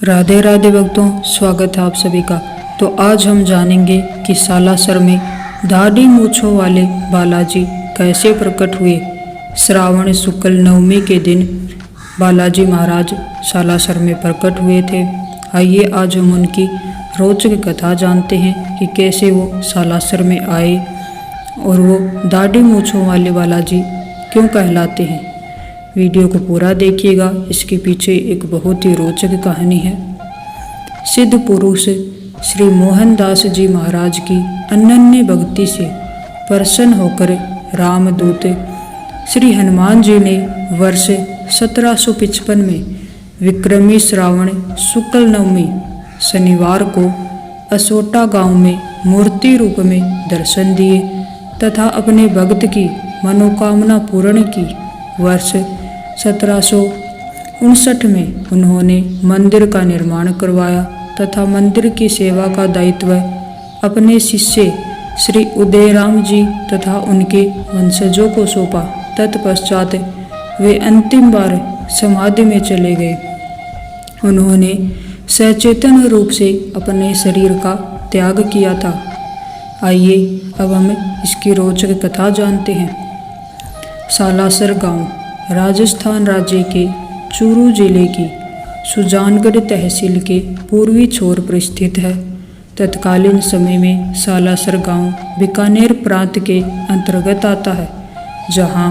राधे राधे भक्तों, स्वागत है आप सभी का। तो आज हम जानेंगे कि सालासर में दाढ़ी मूंछों वाले बालाजी कैसे प्रकट हुए। श्रावण शुक्ल नवमी के दिन बालाजी महाराज सालासर में प्रकट हुए थे। आइए आज हम उनकी रोचक कथा जानते हैं कि कैसे वो सालासर में आए और वो दाढ़ी मूंछों वाले बालाजी क्यों कहलाते हैं। वीडियो को पूरा देखिएगा, इसके पीछे एक बहुत ही रोचक कहानी है। सिद्ध पुरुष श्री मोहनदास जी महाराज की अनन्य भक्ति से प्रसन्न होकर रामदूत श्री हनुमान जी ने वर्ष 1755 में विक्रमी श्रावण शुक्ल नवमी शनिवार को असोटा गांव में मूर्ति रूप में दर्शन दिए तथा अपने भक्त की मनोकामना पूर्ण की। वर्ष 1759 में उन्होंने मंदिर का निर्माण करवाया तथा मंदिर की सेवा का दायित्व अपने शिष्य श्री उदयराम जी तथा उनके वंशजों को सौंपा। तत्पश्चात वे अंतिम बार समाधि में चले गए। उन्होंने सचेतन रूप से अपने शरीर का त्याग किया था। आइए अब हम इसकी रोचक कथा जानते हैं। सालासर गांव राजस्थान राज्य के चूरू जिले की सुजानगढ़ तहसील के पूर्वी छोर पर स्थित है। तत्कालीन समय में सालासर गांव बीकानेर प्रांत के अंतर्गत आता है, जहां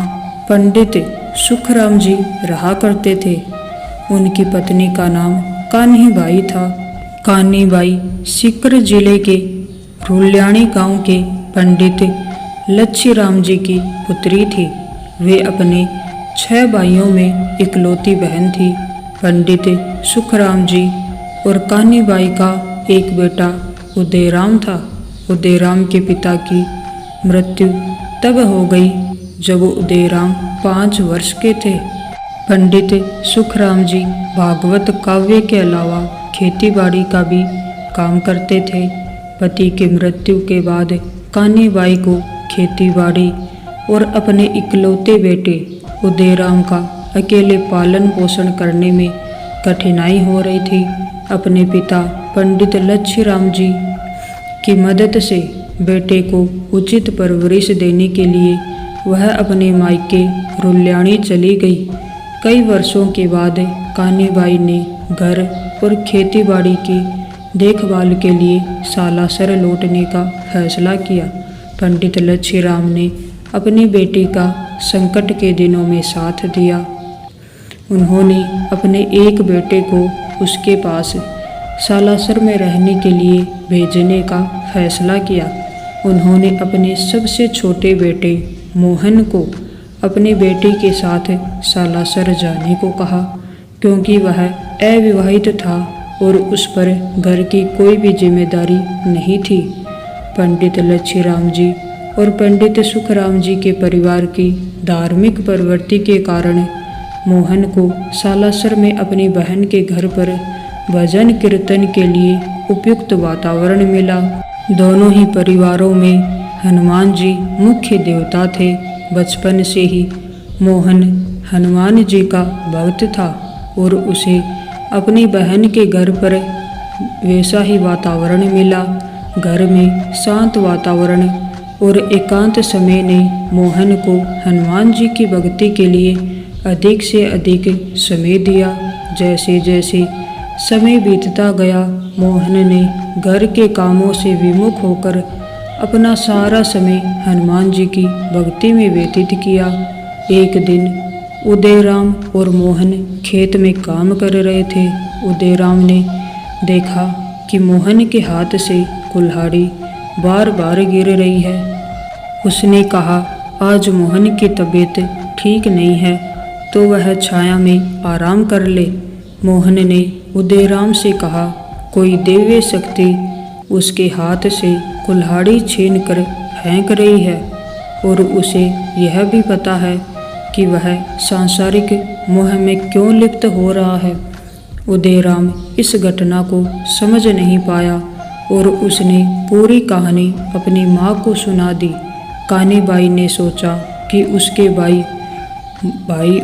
पंडित सुखराम जी रहा करते थे। उनकी पत्नी का नाम कान्हीबाई था। कान्हीबाई सीकर जिले के रुल्याणी गांव के पंडित लच्छीराम जी की पुत्री थी। वे अपने 6 भाइयों में इकलौती बहन थी। पंडित सुखराम जी और कान्हीबाई का एक बेटा उदयराम था। उदयराम के पिता की मृत्यु तब हो गई जब उदयराम 5 वर्ष के थे। पंडित सुखराम जी भागवत काव्य के अलावा खेतीबाड़ी का भी काम करते थे। पति की मृत्यु के बाद कान्हीबाई को खेतीबाड़ी और अपने इकलौते बेटे उदयराम का अकेले पालन पोषण करने में कठिनाई हो रही थी। अपने पिता पंडित लच्छीराम जी की मदद से बेटे को उचित परवरिश देने के लिए वह अपने मायके रुल्याणी चली गई। कई वर्षों के बाद कान्हीबाई ने घर और खेतीबाड़ी की देखभाल के लिए सालासर लौटने का फैसला किया। पंडित लच्छीराम ने अपनी बेटी का संकट के दिनों में साथ दिया। उन्होंने अपने एक बेटे को उसके पास सालासर में रहने के लिए भेजने का फैसला किया। उन्होंने अपने सबसे छोटे बेटे मोहन को अपनी बेटी के साथ सालासर जाने को कहा, क्योंकि वह अविवाहित था और उस पर घर की कोई भी जिम्मेदारी नहीं थी। पंडित लच्छीराम जी और पंडित सुखराम जी के परिवार की धार्मिक प्रवृत्ति के कारण मोहन को सालासर में अपनी बहन के घर पर भजन कीर्तन के लिए उपयुक्त वातावरण मिला। दोनों ही परिवारों में हनुमान जी मुख्य देवता थे। बचपन से ही मोहन हनुमान जी का भक्त था और उसे अपनी बहन के घर पर वैसा ही वातावरण मिला। घर में शांत वातावरण और एकांत समय ने मोहन को हनुमान जी की भक्ति के लिए अधिक से अधिक समय दिया। जैसे जैसे समय बीतता गया, मोहन ने घर के कामों से विमुख होकर अपना सारा समय हनुमान जी की भक्ति में व्यतीत किया। एक दिन उदयराम और मोहन खेत में काम कर रहे थे। उदयराम ने देखा कि मोहन के हाथ से कुल्हाड़ी बार बार गिर रही है। उसने कहा, आज मोहन की तबीयत ठीक नहीं है तो वह छाया में आराम कर ले। मोहन ने उदयराम से कहा, कोई दिव्य शक्ति उसके हाथ से कुल्हाड़ी छीन कर फेंक रही है और उसे यह भी पता है कि वह सांसारिक मोह में क्यों लिप्त हो रहा है। उदयराम इस घटना को समझ नहीं पाया और उसने पूरी कहानी अपनी माँ को सुना दी। कान्हीबाई ने सोचा कि उसके भाई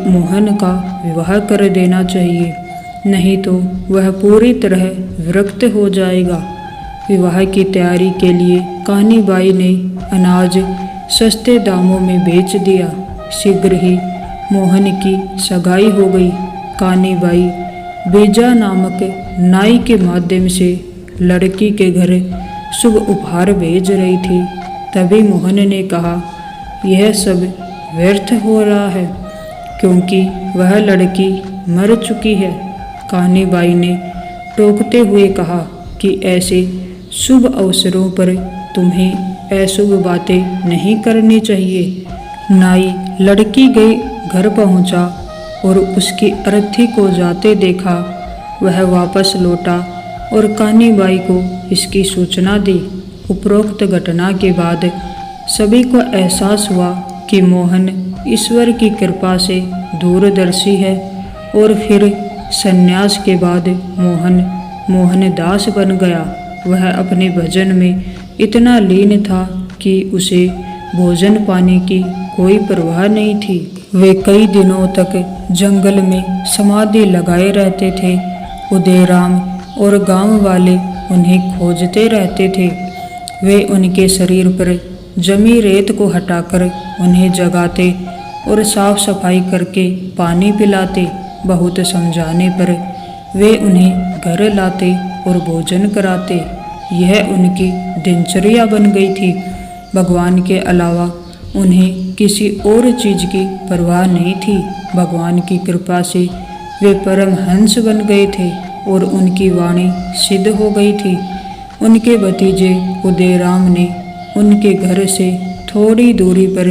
मोहन का विवाह कर देना चाहिए। नहीं तो वह पूरी तरह विरक्त हो जाएगा। विवाह की तैयारी के लिए कान्हीबाई ने अनाज सस्ते दामों में बेच दिया। शीघ्र ही मोहन की सगाई हो गई। कान्हीबाई बेजा नामक नाई के माध्यम से लड़की के घर शुभ उपहार भेज रही थी। तभी मोहन ने कहा, यह सब व्यर्थ हो रहा है, क्योंकि वह लड़की मर चुकी है। कान्हीबाई ने टोकते हुए कहा कि ऐसे शुभ अवसरों पर तुम्हें अशुभ बातें नहीं करनी चाहिए। नाई लड़की के घर पहुंचा और उसकी अर्थी को जाते देखा। वह वापस लौटा और कान्हीबाई को इसकी सूचना दी। उपरोक्त घटना के बाद सभी को एहसास हुआ कि मोहन ईश्वर की कृपा से दूरदर्शी है और फिर संन्यास के बाद मोहनदास बन गया। वह अपने भजन में इतना लीन था कि उसे भोजन पाने की कोई परवाह नहीं थी। वे कई दिनों तक जंगल में समाधि लगाए रहते थे। उदयराम और गांव वाले उन्हें खोजते रहते थे। वे उनके शरीर पर जमी रेत को हटाकर उन्हें जगाते और साफ सफाई करके पानी पिलाते। बहुत समझाने पर वे उन्हें घर लाते और भोजन कराते। यह उनकी दिनचर्या बन गई थी। भगवान के अलावा उन्हें किसी और चीज़ की परवाह नहीं थी। भगवान की कृपा से वे परमहंस बन गए थे और उनकी वाणी सिद्ध हो गई थी। उनके भतीजे उदयराम ने उनके घर से थोड़ी दूरी पर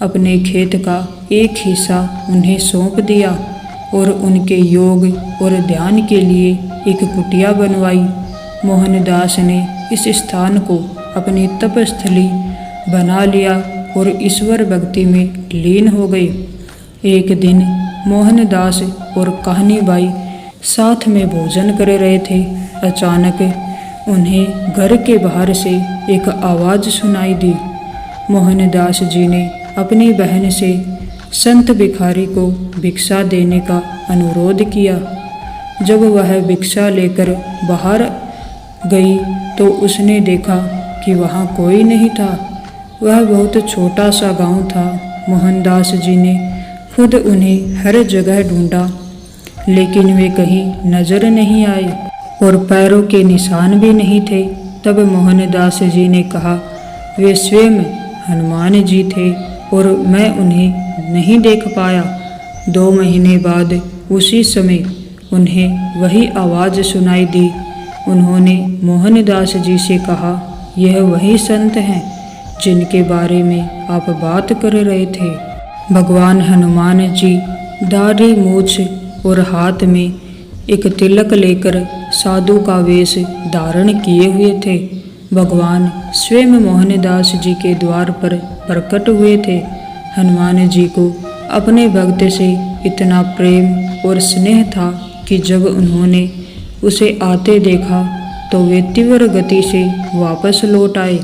अपने खेत का एक हिस्सा उन्हें सौंप दिया और उनके योग और ध्यान के लिए एक कुटिया बनवाई। मोहनदास ने इस स्थान को अपनी तपस्थली बना लिया और ईश्वर भक्ति में लीन हो गए। एक दिन मोहनदास और कान्हीबाई साथ में भोजन कर रहे थे। अचानक उन्हें घर के बाहर से एक आवाज़ सुनाई दी। मोहनदास जी ने अपनी बहन से संत भिखारी को भिक्षा देने का अनुरोध किया। जब वह भिक्षा लेकर बाहर गई तो उसने देखा कि वहाँ कोई नहीं था। वह बहुत छोटा सा गांव था। मोहनदास जी ने खुद उन्हें हर जगह ढूंढा, लेकिन वे कहीं नजर नहीं आए और पैरों के निशान भी नहीं थे। तब मोहनदास जी ने कहा, वे स्वयं हनुमान जी थे और मैं उन्हें नहीं देख पाया। 2 महीने बाद उसी समय उन्हें वही आवाज़ सुनाई दी। उन्होंने मोहनदास जी से कहा, यह वही संत हैं जिनके बारे में आप बात कर रहे थे। भगवान हनुमान जी दाढ़ी मूछ और हाथ में एक तिलक लेकर साधु का वेश धारण किए हुए थे। भगवान स्वयं मोहनदास जी के द्वार पर प्रकट हुए थे। हनुमान जी को अपने भक्त से इतना प्रेम और स्नेह था कि जब उन्होंने उसे आते देखा तो वे तीव्र गति से वापस लौट आए।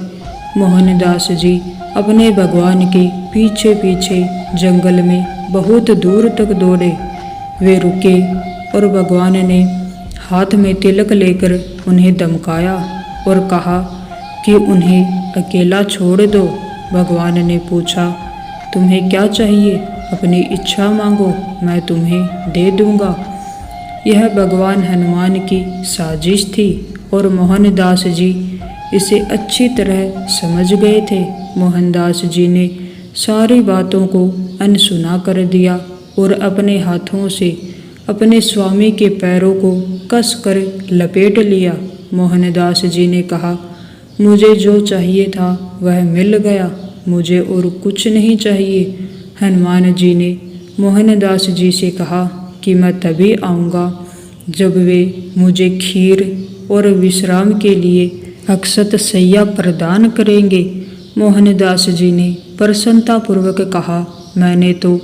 मोहनदास जी अपने भगवान के पीछे पीछे जंगल में बहुत दूर तक दौड़े। वे रुके और भगवान ने हाथ में तिलक लेकर उन्हें धमकाया और कहा कि उन्हें अकेला छोड़ दो। भगवान ने पूछा, तुम्हें क्या चाहिए? अपनी इच्छा मांगो, मैं तुम्हें दे दूंगा। यह भगवान हनुमान की साजिश थी और मोहनदास जी इसे अच्छी तरह समझ गए थे। मोहनदास जी ने सारी बातों को अनसुना कर दिया और अपने हाथों से अपने स्वामी के पैरों को कसकर लपेट लिया। मोहनदास जी ने कहा, मुझे जो चाहिए था वह मिल गया, मुझे और कुछ नहीं चाहिए। हनुमान जी ने मोहनदास जी से कहा कि मैं तभी आऊँगा जब वे मुझे खीर और विश्राम के लिए अक्षत सैया प्रदान करेंगे। मोहनदास जी ने प्रसन्नतापूर्वक कहा, मैंने तो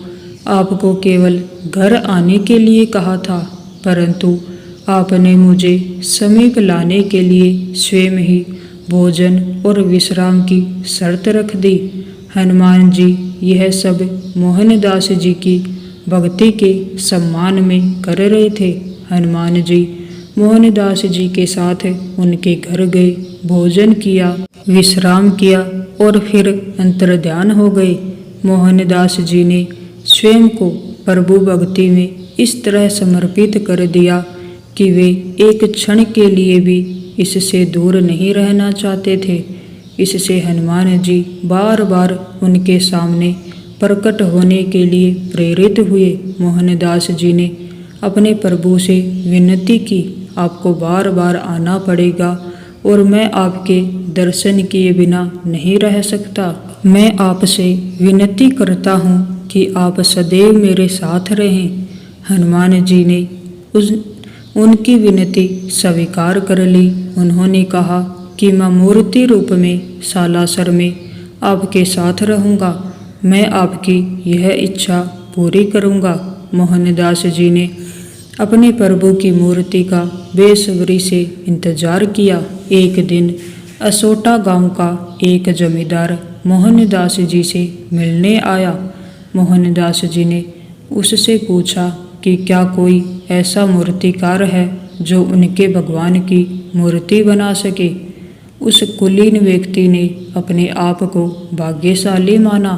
आपको केवल घर आने के लिए कहा था, परंतु आपने मुझे समीप लाने के लिए स्वयं ही भोजन और विश्राम की शर्त रख दी। हनुमान जी यह सब मोहनदास जी की भक्ति के सम्मान में कर रहे थे। हनुमान जी मोहनदास जी के साथ उनके घर गए, भोजन किया, विश्राम किया और फिर अंतर्ध्यान हो गए। मोहनदास जी ने स्वयं को प्रभु भक्ति में इस तरह समर्पित कर दिया कि वे एक क्षण के लिए भी इससे दूर नहीं रहना चाहते थे। इससे हनुमान जी बार बार उनके सामने प्रकट होने के लिए प्रेरित हुए। मोहनदास जी ने अपने प्रभु से विनती की, आपको बार बार आना पड़ेगा और मैं आपके दर्शन किए बिना नहीं रह सकता। मैं आपसे विनती करता हूँ कि आप सदैव मेरे साथ रहें। हनुमान जी ने उनकी विनती स्वीकार कर ली। उन्होंने कहा कि मैं मूर्ति रूप में सालासर में आपके साथ रहूँगा, मैं आपकी यह इच्छा पूरी करूँगा। मोहनदास जी ने अपने प्रभु की मूर्ति का बेसब्री से इंतजार किया। एक दिन असोटा गांव का एक जमींदार मोहनदास जी से मिलने आया। मोहनदास जी ने उससे पूछा कि क्या कोई ऐसा मूर्तिकार है जो उनके भगवान की मूर्ति बना सके। उस कुलीन व्यक्ति ने अपने आप को भाग्यशाली माना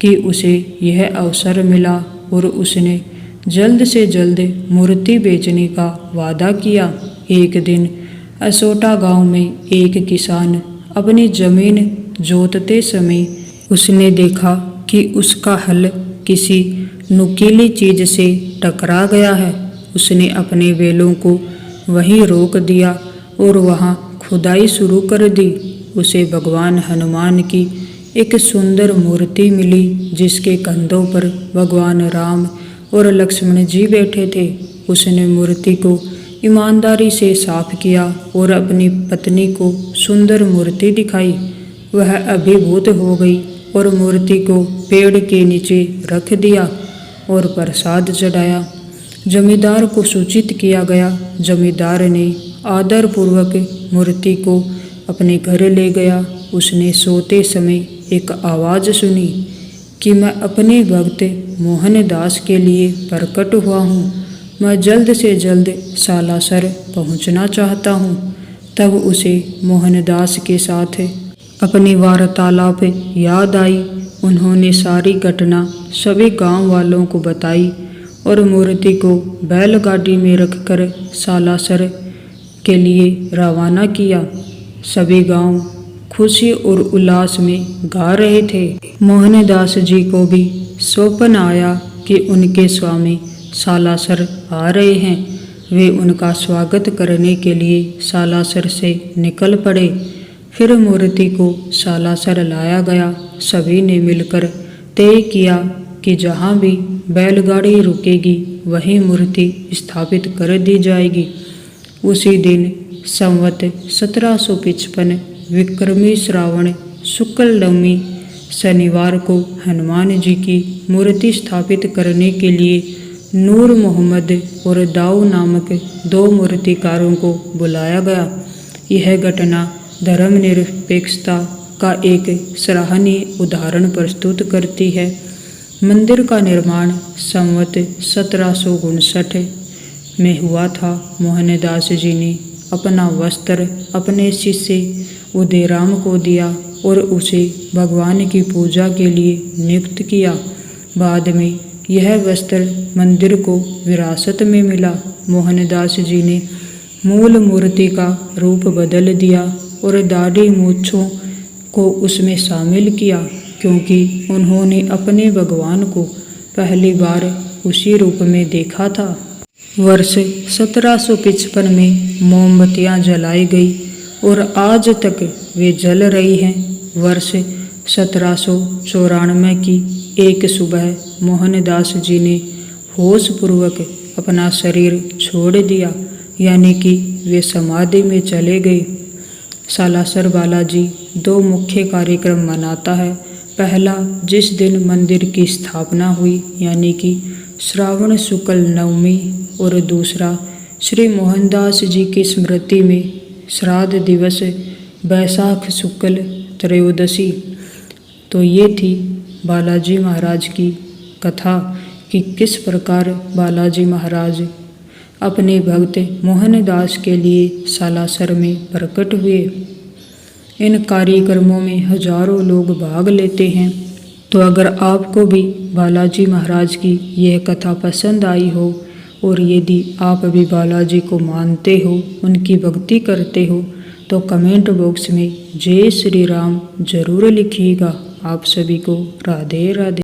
कि उसे यह अवसर मिला और उसने जल्द से जल्द मूर्ति बेचने का वादा किया। एक दिन असोटा गांव में एक किसान अपनी जमीन जोतते समय उसने देखा कि उसका हल किसी नुकीली चीज से टकरा गया है। उसने अपने बैलों को वहीं रोक दिया और वहां खुदाई शुरू कर दी। उसे भगवान हनुमान की एक सुंदर मूर्ति मिली जिसके कंधों पर भगवान राम और लक्ष्मण जी बैठे थे। उसने मूर्ति को ईमानदारी से साफ किया और अपनी पत्नी को सुंदर मूर्ति दिखाई। वह अभिभूत हो गई और मूर्ति को पेड़ के नीचे रख दिया और प्रसाद चढ़ाया। जमींदार को सूचित किया गया। जमींदार ने आदरपूर्वक मूर्ति को अपने घर ले गया। उसने सोते समय एक आवाज़ सुनी कि मैं अपने भक्त मोहनदास के लिए प्रकट हुआ हूँ, मैं जल्द से जल्द सालासर पहुँचना चाहता हूँ। तब उसे मोहनदास के साथ अपनी वार्तालाप याद आई। उन्होंने सारी घटना सभी गांव वालों को बताई और मूर्ति को बैलगाड़ी में रखकर सालासर के लिए रवाना किया। सभी गांव खुशी और उल्लास में गा रहे थे। मोहनदास जी को भी स्वप्न आया कि उनके स्वामी सालासर आ रहे हैं। वे उनका स्वागत करने के लिए सालासर से निकल पड़े। फिर मूर्ति को सालासर लाया गया। सभी ने मिलकर तय किया कि जहाँ भी बैलगाड़ी रुकेगी वहीं मूर्ति स्थापित कर दी जाएगी। उसी दिन संवत 1755 विक्रमी श्रावण शुक्ल नवमी शनिवार को हनुमान जी की मूर्ति स्थापित करने के लिए नूर मोहम्मद और दाऊ नामक दो मूर्तिकारों को बुलाया गया। यह घटना धर्मनिरपेक्षता का एक सराहनीय उदाहरण प्रस्तुत करती है। मंदिर का निर्माण संवत 1759 में हुआ था। मोहनदास जी ने अपना वस्त्र अपने शिष्य उदयराम को दिया और उसे भगवान की पूजा के लिए नियुक्त किया। बाद में यह वस्त्र मंदिर को विरासत में मिला। मोहनदास जी ने मूल मूर्ति का रूप बदल दिया और दाढ़ी मूंछों को उसमें शामिल किया, क्योंकि उन्होंने अपने भगवान को पहली बार उसी रूप में देखा था। वर्ष 1755 में मोमबत्तियां जलाई गई और आज तक वे जल रही हैं। वर्ष 1794 की एक सुबह मोहनदास जी ने होशपूर्वक अपना शरीर छोड़ दिया, यानी कि वे समाधि में चले गए। सालासर बालाजी दो मुख्य कार्यक्रम मनाता है। पहला, जिस दिन मंदिर की स्थापना हुई यानी कि श्रावण शुक्ल नवमी, और दूसरा श्री मोहनदास जी की स्मृति में श्राद्ध दिवस बैसाख शुक्ल त्रयोदशी। तो ये थी बालाजी महाराज की कथा कि किस प्रकार बालाजी महाराज अपने भक्त मोहनदास के लिए सालासर में प्रकट हुए। इन कार्यक्रमों में हजारों लोग भाग लेते हैं। तो अगर आपको भी बालाजी महाराज की यह कथा पसंद आई हो और यदि आप भी बालाजी को मानते हो, उनकी भक्ति करते हो, तो कमेंट बॉक्स में जय श्री राम जरूर लिखिएगा। आप सभी को राधे राधे।